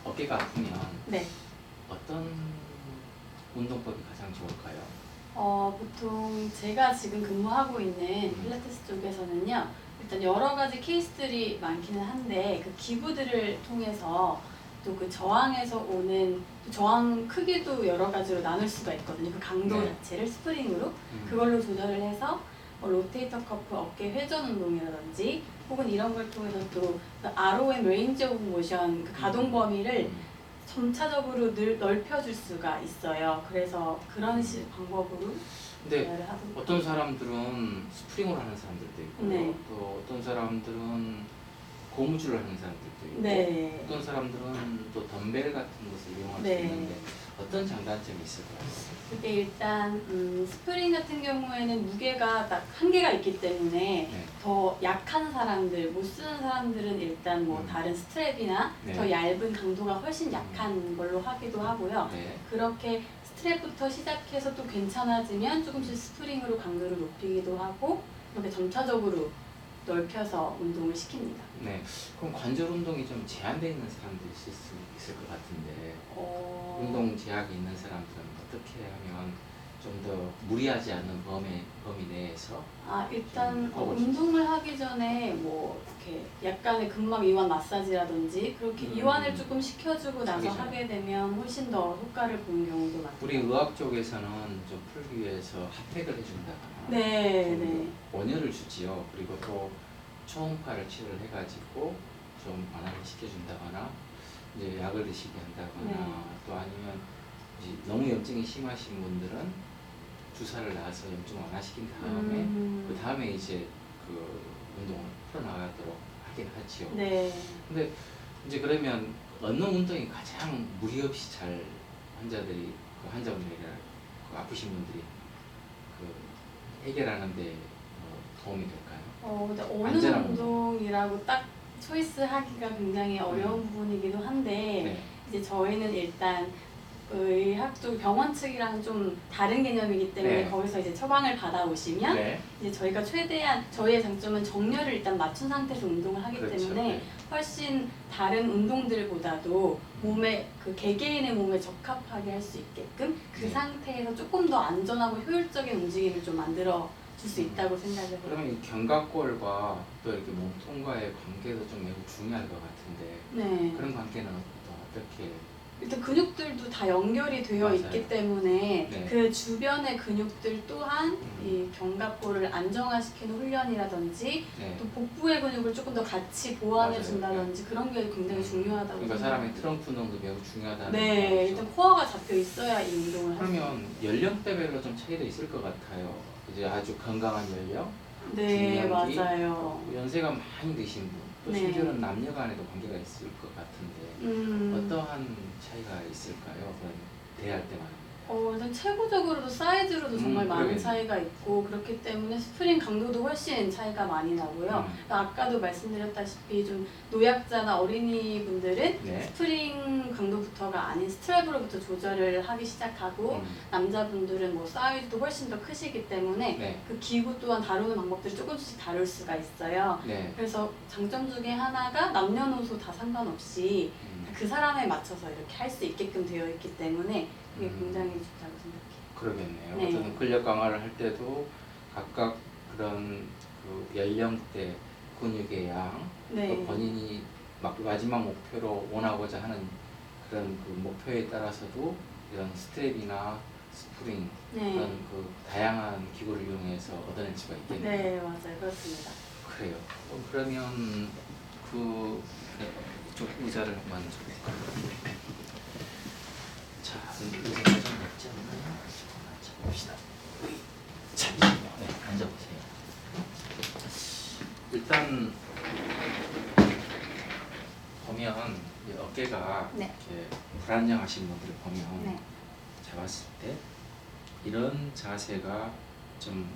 어깨가 아프면 네. 어떤 운동법이 가장 좋을까요? 보통 제가 지금 근무하고 있는 필라테스 쪽에서는요, 일단 여러 가지 케이스들이 많기는 한데, 그 기구들을 통해서 또 그 저항에서 오는 또 저항 크기도 여러 가지로 나눌 수가 있거든요. 그 강도 네. 자체를 스프링으로 그걸로 조절을 해서 로테이터 커프 어깨 회전 운동이라든지 혹은 이런 걸 통해서 또 그 ROM 레인지 오브 모션 그 가동 범위를 점차적으로 넓혀줄 수가 있어요. 그래서 그런 방법으로 근데 대화를 하고 어떤 사람들은 스프링으로 하는 사람들도 있고요. 네. 또 어떤 사람들은 고무줄을 하는 사람들도 있고, 네. 어떤 사람들은 또 덤벨 같은 것을 이용할 수 네. 있는데 어떤 장단점이 있을까요? 그게 일단 스프링 같은 경우에는 무게가 딱 한계가 있기 때문에 네. 더 약한 사람들, 못 쓰는 사람들은 일단 뭐 음. 다른 스트랩이나 네. 더 얇은 강도가 훨씬 약한 걸로 하기도 하고요. 네. 그렇게 스트랩부터 시작해서 또 괜찮아지면 조금씩 스프링으로 강도를 높이기도 하고 이렇게 점차적으로 넓혀서 운동을 시킵니다. 네. 그럼 관절 운동이 좀 제한되어 있는 사람들이 있을 수 있을 것 같은데 운동 제약이 있는 사람들은 어떻게 하면 좀 더 무리하지 않는 범위 내에서 일단 해볼 수 운동을 하기 전에 뭐 이렇게 약간의 근막 이완 마사지라든지 그렇게 이완을 조금 시켜주고 나서 그렇죠. 하게 되면 훨씬 더 효과를 보는 경우도 많아요. 우리 의학 쪽에서는 좀 풀기 위해서 핫팩을 해준다거나 네, 좀 네. 원효를 주지요. 그리고 또 초음파를 치료를 해가지고 좀 완화를 시켜준다거나 이제 약을 드시게 한다거나 네. 또 아니면 이제 너무 염증이 심하신 분들은 주사를 놔서 염증 완화시킨 다음에 그 다음에 이제 그 운동을 풀어나가도록 하긴 하지요. 네. 근데 이제 그러면 어느 운동이 가장 무리 없이 잘 환자분들이나 그 아프신 분들이 그 해결하는데 도움이 될까요? 근데 어느 안전한 운동이라고 딱 초이스하기가 굉장히 어려운 부분이기도 한데 네. 이제 저희는 일단 의학 쪽 병원 측이랑 좀 다른 개념이기 때문에 네. 거기서 이제 처방을 받아오시면 네. 이제 저희가 최대한 저희의 장점은 정렬을 일단 맞춘 상태에서 운동을 하기 그렇죠. 때문에 네. 훨씬 다른 운동들보다도 몸에 그 개개인의 몸에 적합하게 할 수 있게끔 그 네. 상태에서 조금 더 안전하고 효율적인 움직임을 좀 만들어 줄 수 있다고 생각을 해요. 그러면 이 견갑골과 또 이렇게 몸통과의 관계도 좀 매우 중요할 것 같은데 네. 그런 관계는 또 어떻게? 일단 근육들도 다 연결이 되어 맞아요. 있기 때문에 네. 그 주변의 근육들 또한 이 견갑골을 안정화시키는 훈련이라든지 네. 또 복부의 근육을 조금 더 같이 보완해 맞아요. 준다든지 그런 게 굉장히 중요하다고 그러니까 생각합니다. 사람의 트렁크 운동도 매우 중요하다는 네, 거죠. 일단 코어가 잡혀 있어야 이 운동을 할 수 있어요. 그러면 연령대별로 좀 차이도 있을 것 같아요. 이제 아주 건강한 연령, 네, 중년기, 맞아요. 연세가 많이 드신 분, 또 네. 심지어는 남녀 간에도 관계가 있을 것 같은데 어떠한 차이가 있을까요? 그럼 대할 때만. 일단 체구적으로도 사이즈로도 정말 많은 그러겠네요. 차이가 있고 그렇기 때문에 스프링 강도도 훨씬 차이가 많이 나고요. 그러니까 아까도 말씀드렸다시피 좀 노약자나 어린이 분들은 네. 스프링 강도부터가 아닌 스트랩으로부터 조절을 하기 시작하고 남자분들은 뭐 사이즈도 훨씬 더 크시기 때문에 네. 그 기구 또한 다루는 방법들이 조금씩 다를 수가 있어요. 네. 그래서 장점 중에 하나가 남녀노소 다 상관없이 그 사람에 맞춰서 이렇게 할 수 있게끔 되어 있기 때문에 그게 굉장히 좋다고 생각해요. 그러겠네요. 네. 저는 근력 강화를 할 때도 각각 그런 그 연령대 근육의 양, 네. 또 본인이 마지막 목표로 원하고자 하는 그런 그 목표에 따라서도 이런 스트랩이나 스프링 네. 그런 그 다양한 기구를 이용해서 얻어낼 수가 있겠네요. 네, 맞아요. 그렇습니다. 그래요. 그러면 그 이쪽 의자를 한번 줘볼까요? 자, 의자가 좀 낮지 않나요? 앉아봅시다. 잠시만요. 네, 앉아보세요. 일단 보면 이 어깨가 네. 이렇게 불안정하신 분들을 보면 네. 잡았을 때 이런 자세가 좀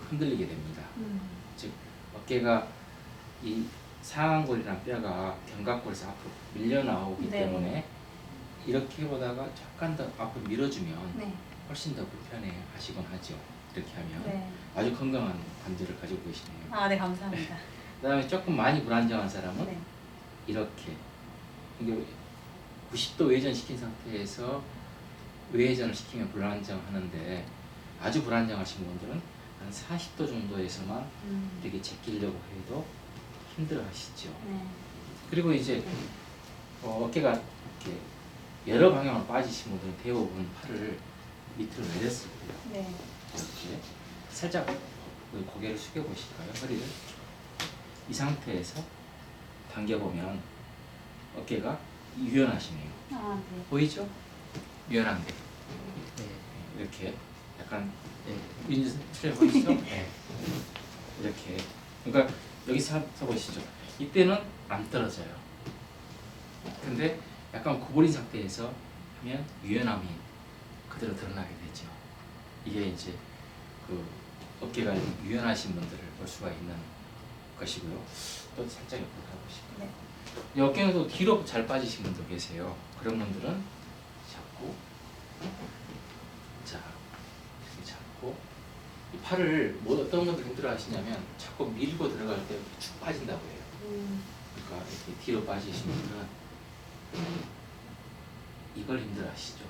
흔들리게 됩니다. 즉 어깨가 이 상완골이랑 뼈가 견갑골에서 앞으로 밀려 나오기 네. 때문에 이렇게 보다가 약간 더 앞으로 밀어주면 네. 훨씬 더 불편해 하시곤 하죠. 이렇게 하면 네. 아주 건강한 관절을 가지고 계시네요. 네, 감사합니다. 그 다음에 조금 많이 불안정한 사람은 네. 이렇게 이게 90도 외전시킨 상태에서 외회전을 시키면 불안정하는데 아주 불안정하신 분들은 한 40도 정도에서만 이렇게 제끼려고 해도 힘들어 하시죠. 네. 그리고 이제 어깨가 이렇게 여러 방향으로 빠지신 분들은 대부분 팔을 밑으로 내렸을 거예요. 네. 이렇게 살짝 고개를 숙여 보실까요? 허리를 이 상태에서 당겨보면 어깨가 유연하시네요. 아, 네. 보이죠? 유연한데 이렇게 약간 윈즈 트레 보이시죠? 네. 이렇게 그러니까 여기서 보시죠. 이때는 안 떨어져요. 근데 약간 구부린 상태에서 하면 유연함이 그대로 드러나게 되죠. 이게 이제 그 어깨가 유연하신 분들을 볼 수가 있는 것이고요. 또 살짝 옆으로 가보실까요? 네. 이 어깨는 또 뒤로 잘 빠지신 분도 계세요. 그런 분들은 잡고 자 이렇게 잡고 이 팔을 뭐 어떤 분들 힘들어 하시냐면 자꾸 밀고 들어갈 때 축 빠진다고 해요. 그러니까 이렇게 뒤로 빠지신 분들은 이걸 힘들어 하시죠.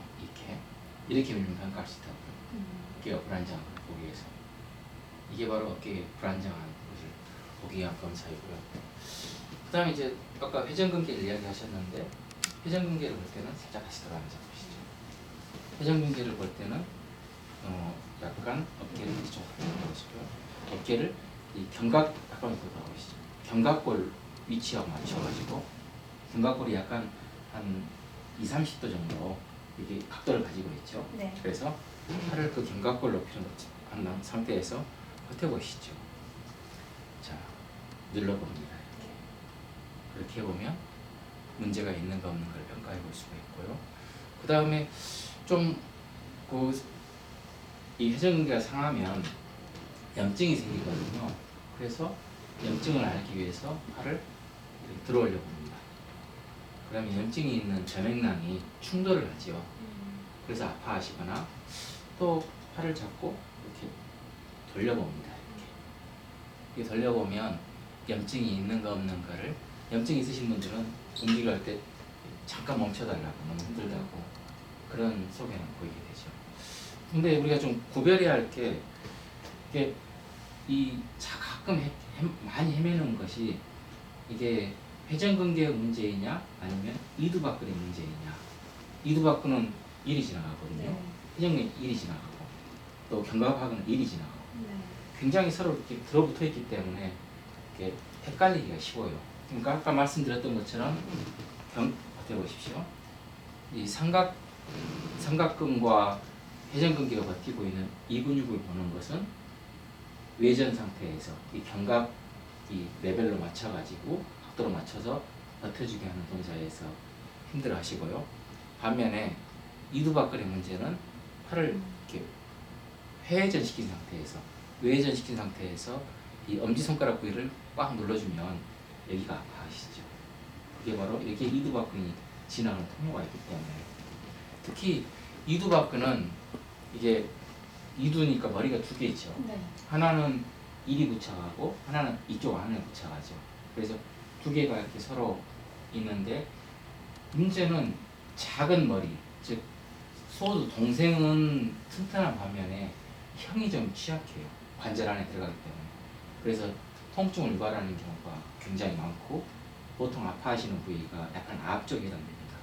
이렇게 밀면 평가할 수 있다고요. 어깨가 불안정한 걸 보기 위해서 이게 바로 어깨의 불안정한 것을 보기 위한 검사이고요. 그 다음에 이제 아까 회전근개를 이야기하셨는데 회전근개를 볼 때는 살짝 다시 돌아 앉아 보시죠. 회전근개를 볼 때는 약간 어깨를 이쪽으로 보시고요. 어깨를 이 견각 약간 보시죠. 견갑골 위치하고 맞춰가지고 견갑골이 약간 한 20-30도 정도 이게 각도를 가지고 있죠. 네. 그래서 팔을 그 견갑골 높이로 놓은 상태에서 버텨보시죠. 자, 눌러봅니다. 이렇게 해보면 문제가 있는가 없는 걸 평가해 볼 수가 있고요. 그 다음에 좀 이 회전근개가 상하면 염증이 생기거든요. 그래서 염증을 알기 위해서 팔을 이렇게 들어 올려 봅니다. 그러면 염증이 있는 저맥랑이 충돌을 하죠. 그래서 아파하시거나 또 팔을 잡고 이렇게 돌려봅니다. 이렇게 돌려보면 염증이 있는가 없는가를 염증이 있으신 분들은 움직일 때 잠깐 멈춰달라고 너무 힘들다고 그런 소견을 보이게 되죠. 근데 우리가 좀 구별해야 할 게 이게 가끔 많이 헤매는 것이 이게 회전근개의 문제이냐 아니면 이두박근의 문제이냐. 이두박근은 1이 지나가거든요. 네. 회전근개 1이 지나가고 또 견갑하근은 1이 지나가고 네. 굉장히 서로 이렇게 들어붙어 있기 때문에 이렇게 헷갈리기가 쉬워요. 그러니까 아까 말씀드렸던 것처럼 버텨보십시오. 이 삼각근과 회전근개가 버티고 있는 이 근육을 보는 것은 외전 상태에서 이 견갑 이 레벨로 맞춰가지고 각도로 맞춰서 버텨주게 하는 동작에서 힘들어 하시고요. 반면에 이두박근의 문제는 팔을 이렇게 회전시킨 상태에서 외전시킨 상태에서 이 엄지손가락 부위를 꽉 눌러주면 여기가 아파하시죠. 그게 바로 이렇게 이두박근이 지나가는 통로가 있기 때문에 특히 이두박근은 이게 이두니까 머리가 두 개 있죠. 네. 하나는 이리 붙여가고 하나는 이쪽 안에 붙여가죠. 그래서 두 개가 이렇게 서로 있는데 문제는 작은 머리, 즉 소도 동생은 튼튼한 반면에 형이 좀 취약해요. 관절 안에 들어가기 때문에. 그래서 통증을 유발하는 경우가 굉장히 많고 보통 아파하시는 부위가 약간 앞쪽에 해당됩니다.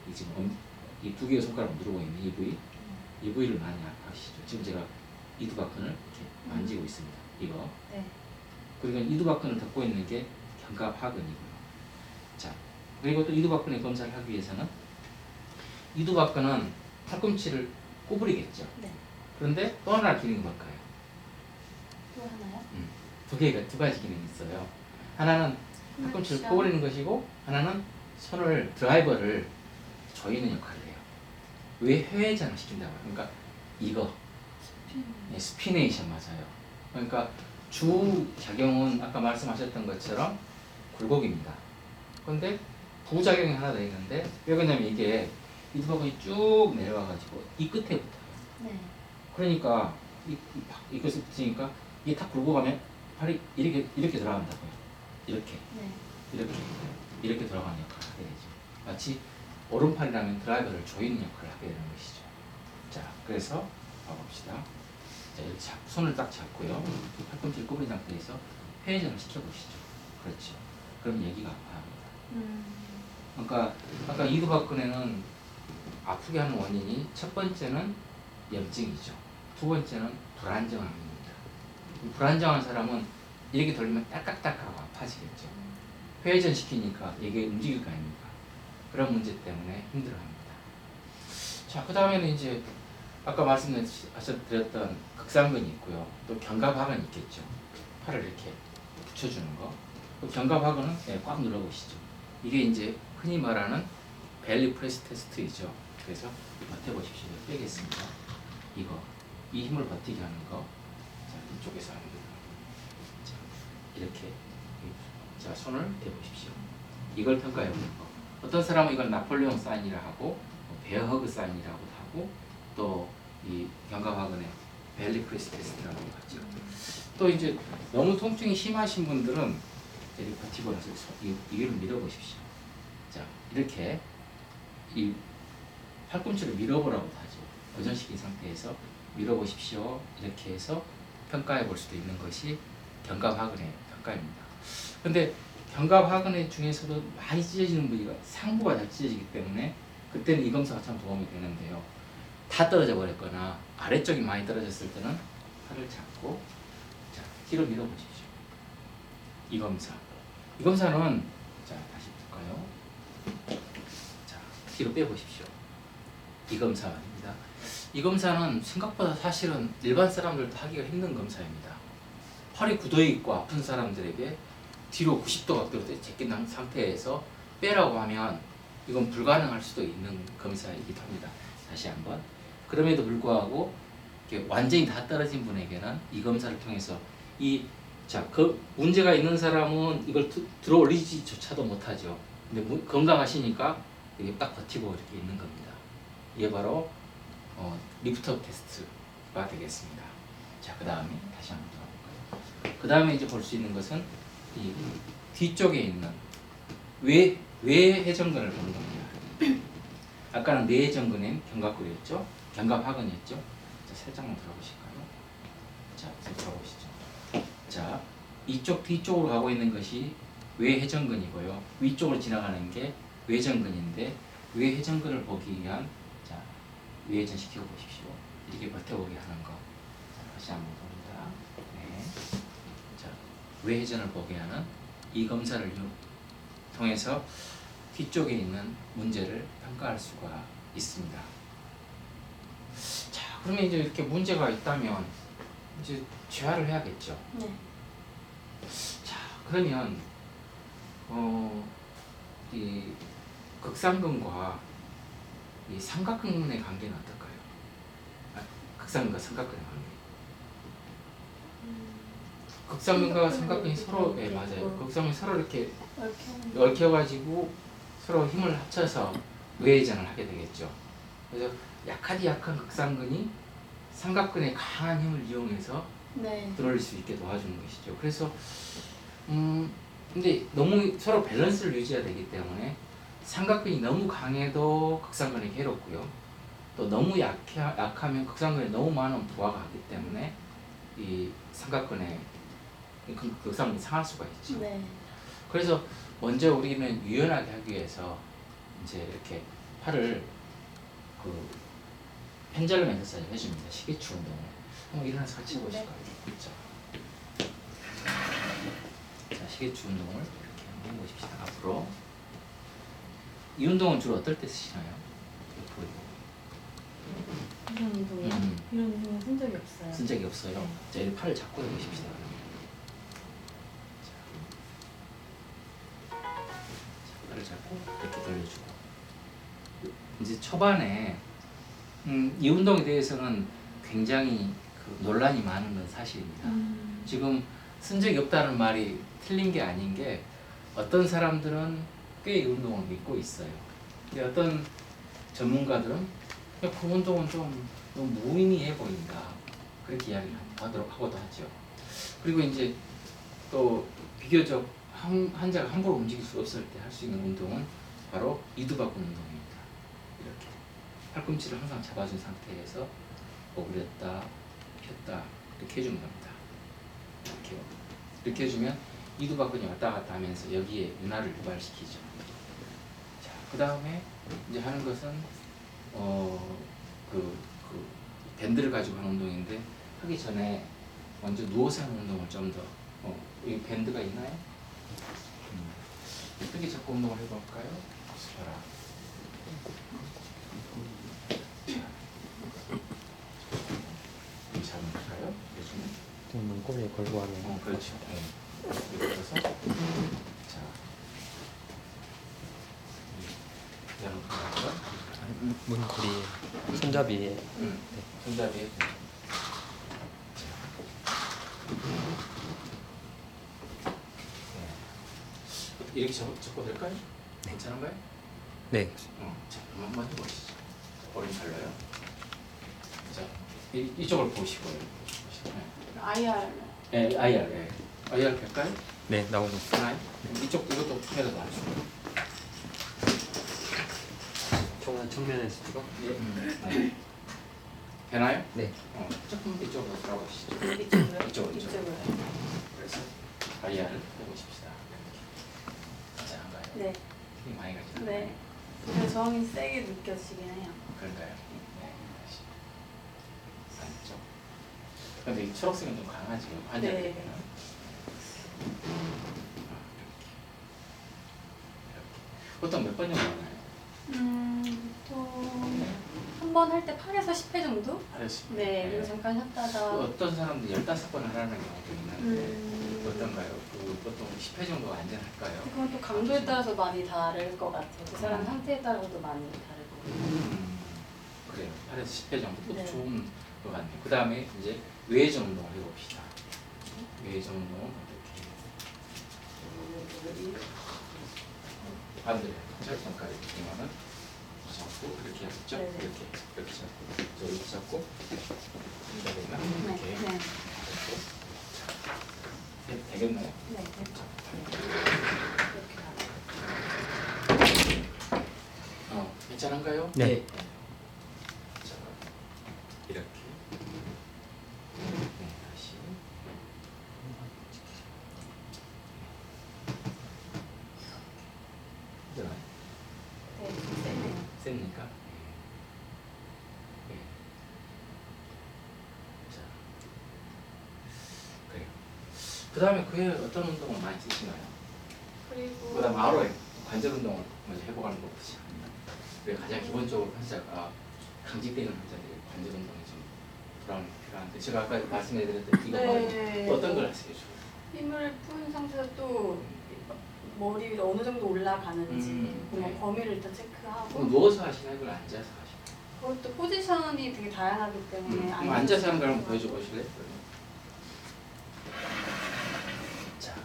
이 지금 이 두 개의 손가락 누르고 있는 이 부위를 많이 아파하시죠. 지금 제가 이두박근을 이렇게 만지고 있습니다. 이거. 네. 그리고 이두박근을 덮고 있는 게 견갑하근이고요. 자, 그리고 또 이두박근의 검사를 하기 위해서는 이두박근은 팔꿈치를 구부리겠죠. 네. 그런데 또 하나 기능이 뭘까요? 또 하나요? 두 가지 기능이 있어요. 하나는 팔꿈치를 구부리는 것이고 하나는 손을 드라이버를 조이는 역할을 해요. 왜 회전을 시킨다고요? 그러니까 이거 스피네이션 맞아요. 그러니까 주 작용은 아까 말씀하셨던 것처럼 굴곡입니다. 그런데 부작용이 하나 더 있는데 왜 그러냐면 이게 이두박근이 쭉 내려와가지고 이 끝에 붙어요. 네. 그러니까 이것을 붙으니까 이게 탁 굴고 가면 팔이 이렇게 들어간다고요. 이렇게 네. 이렇게 돌아가는 역할을 하게 되죠. 마치 오른팔이라면 드라이버를 조이는 역할을 하게 되는 것이죠. 자, 그래서 봐봅시다. 자, 이렇게 손을 딱 잡고요. 팔꿈치를 구부린 상태에서 회전을 시켜보시죠. 그렇죠. 그럼 여기가 아파합니다. 그러니까 아까 이두박근혜는 아프게 하는 원인이 첫 번째는 염증이죠. 두 번째는 불안정함입니다. 불안정한 사람은 이렇게 돌리면 딸깍딸깍하고 아파지겠죠. 회전시키니까 이게 움직일 거 아닙니까? 그런 문제 때문에 힘들어합니다. 자, 그 다음에는 이제 아까 말씀드렸던 극상근이 있고요. 또 견갑하근이 있겠죠. 팔을 이렇게 붙여주는 거. 견갑하근은 꽉 눌러보시죠. 이게 이제 흔히 말하는 벨리 프레스 테스트이죠. 그래서 버텨보십시오. 빼겠습니다. 이 힘을 버티게 하는 거. 자, 이쪽에서 합니다. 자, 이렇게. 자, 손을 대보십시오. 이걸 평가해 보는 거. 어떤 사람은 이걸 나폴레옹 사인이라 하고, 베어허그 사인이라고도 하고, 또 이 견갑하근의 벨리 프레스 테스트라고 하죠. 또 이제 너무 통증이 심하신 분들은 이렇게 버티고 나서 이를 밀어보십시오. 자, 이렇게 이 팔꿈치를 밀어보라고 하죠. 고정시킨 상태에서 밀어보십시오. 이렇게 해서 평가해 볼 수도 있는 것이 견갑하근의 평가입니다. 근데 견갑하근의 중에서도 많이 찢어지는 부위가 상부가 잘 찢어지기 때문에 그때는 이 검사가 참 도움이 되는데요. 다 떨어져 버렸거나 아래쪽이 많이 떨어졌을 때는 팔을 잡고 자, 뒤로 밀어보십시오. 이 검사는 자, 다시 볼까요? 자, 뒤로 빼보십시오. 이 검사입니다. 이 검사는 생각보다 사실은 일반 사람들도 하기가 힘든 검사입니다. 팔이 굳어 있고 아픈 사람들에게 뒤로 90도 각도로 제낀 상태에서 빼라고 하면 이건 불가능할 수도 있는 검사이기도 합니다. 다시 한번. 그럼에도 불구하고 완전히 다 떨어진 분에게는 이 검사를 통해서 그 문제가 있는 사람은 이걸 들어 올리지조차도 못하죠. 근데 건강하시니까 이게 딱 버티고 이렇게 있는 겁니다. 이게 바로 리프트업 테스트가 되겠습니다. 자, 그 다음에 다시 한번 돌아볼까요? 그 다음에 이제 볼 수 있는 것은 이 뒤쪽에 있는 외회전근을 보는 겁니다. 아까는 내회전근엔 견갑골이었죠. 견갑하근이었죠. 자, 살짝만 들어보실까요? 자, 들어보시죠. 자, 이쪽 뒤쪽으로 가고 있는 것이 외회전근이고요. 위쪽으로 지나가는 게 외전근인데 외회전근을 보기 위한 자, 외회전 시켜 보십시오. 이렇게 버텨보게 하는 거. 자, 다시 한번 봅니다. 네. 자, 외회전을 보게 하는 이 검사를 통해서 뒤쪽에 있는 문제를 평가할 수가 있습니다. 자, 그러면 이제 이렇게 문제가 있다면 이제 재활을 해야겠죠. 네. 자, 그러면 이 극상근과 이 삼각근의 관계는 어떨까요? 극상근과 삼각근의 관계. 극상근과 삼각근이 서로 맞아요. 극상근이 서로 이렇게 얽혀가지고 서로 힘을 합쳐서 외회전을 하게 되겠죠. 그래서 약한 극상근이 삼각근의 강한 힘을 이용해서 들어올릴 수 있게 도와주는 것이죠. 그래서 근데 너무 서로 밸런스를 유지해야 되기 때문에 삼각근이 너무 강해도 극상근이 괴롭고요. 또 너무 약하면 극상근에 너무 많은 부하가 하기 때문에 이 삼각근에 극상근이 상할 수가 있죠. 네. 그래서 먼저 우리는 유연하게 하기 위해서 이제 이렇게 팔을 펜젤럼 엑서사이즈를 해줍니다. 시계추 운동을. 한번 일어나서 같이 해보실까요? 그렇죠. 자, 시계추 운동을 이렇게 한번 해보십시다. 앞으로. 이 운동은 주로 어떨 때 쓰시나요? 이런 운동이요? 이런 운동은 쓴 적이 없어요. 쓴 적이 없어요? 네. 자, 이 팔을 잡고 해보십시다. 자, 팔을 잡고 이렇게 돌려주고. 이제 초반에 이 운동에 대해서는 굉장히 논란이 많은 건 사실입니다. 지금 쓴 적이 없다는 말이 틀린 게 아닌 게 어떤 사람들은 꽤 이 운동을 믿고 있어요. 근데 어떤 전문가들은 그 운동은 좀 너무 무의미해 보인다. 그렇게 이야기를 하고도 하죠. 그리고 이제 또 비교적 환자가 함부로 움직일 수 없을 때 할 수 있는 운동은 바로 이두박근 운동입니다. 이렇게 팔꿈치를 항상 잡아준 상태에서 오그렸다 폈다 이렇게 해주는 겁니다. 이렇게요. 이렇게 해주면 이두박근이 왔다 갔다 하면서 여기에 윤활을 유발시키죠. 자, 그 다음에 이제 하는 것은 그 밴드를 가지고 하는 운동인데 하기 전에 먼저 누워서 하는 운동을 좀 더 이 밴드가 있나요? 예쁘게 잡고 운동을 해볼까요? 봐라. 자, 잡으면 될까요? 요즘은? 문고리에 걸고 하면 그렇죠. 이렇게 해서 자, 양팔과 문고리에 손잡이에 네. 손잡이에 이렇게 접고 될까요? 괜찮은가요? 네. 자, 그럼 한번 해보시죠. 오른팔로요. 자, 이쪽을 보시고요. IR. 네, IR, 네. IR 될까요? 네, 나오고 있어요. 하나요? 이것도 해서 놔주고. 중간 측면에서 찍어? 네. 되나요? 네. 조금 이쪽으로 들어가시죠. 이쪽으로요? 이쪽으로. 이쪽으로. 그래서 IR을 해보십시다. 자, 한가요? 네. 힘이 많이 가지 않나요? 네. 그 저항이 세게 느껴지긴 해요. 그런가요? 네. 다시. 안쪽. 근데 이 초록색은 좀 강하죠. 환자들에게는. 네. 이렇게. 보통 몇 번 정도 하나요? 보통 한 번 할 때 8에서 10회 정도? 알았습니다. 네. 그리고 잠깐 쉬었다가 어떤 사람들 15번 하라는 경우도 있는데 어떤가요? 보통 10회 정도 안전할까요? 그건 또 강도에 따라서 많이 다를 것 같아요. 그 사람 상태에 따라서도 많이 다르고. 그래요. 8에서 10회 정도 네. 좋은 것 같네요. 그 다음에 이제 외전 운동을 해봅시다. 외전 운동은 어떻게? 반대로 절반까지 이거는 잡고 이렇게 하겠죠? 네네. 이렇게 잡고 이렇게 잡고 이렇게 되면 네. 이렇게 네. 되겠나요? 네. 됐죠. 괜찮은가요? 네. 자, 이렇게. 네, 다시. 괜찮아요? 네. 좀 세네요. 셉니까? 네. 자, 그래요. 그 다음에 그에 어떤 운동을 많이 쓰시나요? 그리고 그 다음 아로에 관절 운동을 먼저 해보가는 것부터 시작합니다. 가장 기본적으로 환자가 강직되는 환자들이 관절 운동이 좀 필요한데 제가 아까 말씀해드렸던 이거 네. 또 어떤 걸 하세요? 힘을 푼 상태에서 또 머리 위로 어느 정도 올라가는지 네. 범위를 일단 체크하고 그럼 누워서 하시나요? 그걸 앉아서 하시나요? 그것도 포지션이 되게 다양하기 때문에 그럼 앉아서 하는 걸 한번 보여줘 보실래요? 자,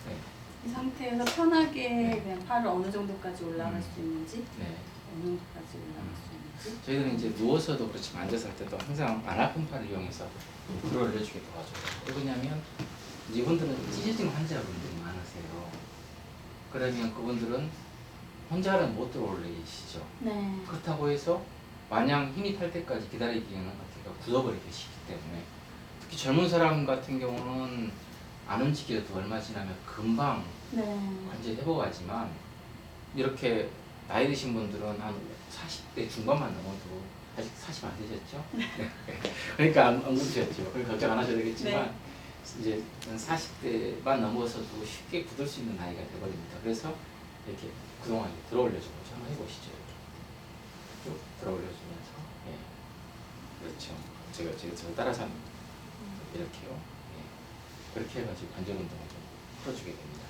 네, 이 상태에서 편하게 네. 그냥 팔을 어느 정도까지 올라갈 수 있는지 네. 어느 정도까지 올라갈 수 있는지 저희들은 이제 누워서도 그렇지만 앉아서 할 때도 항상 안 아픈 팔을 이용해서 불을 올려주게 도와줘요. 왜 그러냐면 이분들은 찢어진 환자분들이 많으세요. 그러면 그분들은 혼자는 못 들어올리시죠. 네. 그렇다고 해서 마냥 힘이 탈 때까지 기다리기에는 어떻게 굳어버리기 쉽기 때문에 특히 젊은 사람 같은 경우는 안 움직여도 얼마 지나면 금방 네. 관절 회복하지만 이렇게 나이 드신 분들은 한 40대 중반만 넘어도 아직 40 안 되셨죠? 네. 그러니까 안 굳으셨죠. 그러니까 걱정 안 하셔도 되겠지만 이제 40대만 넘어서도 쉽게 굳을 수 있는 나이가 돼버립니다. 그래서 이렇게 그동안 들어올려주고 한번 해보시죠. 이렇게 쭉 들어올려주면서 그렇죠. 제가 따라서 합니다. 이렇게요. 그렇게 해가지고 관절 운동을 좀 풀어주게 됩니다.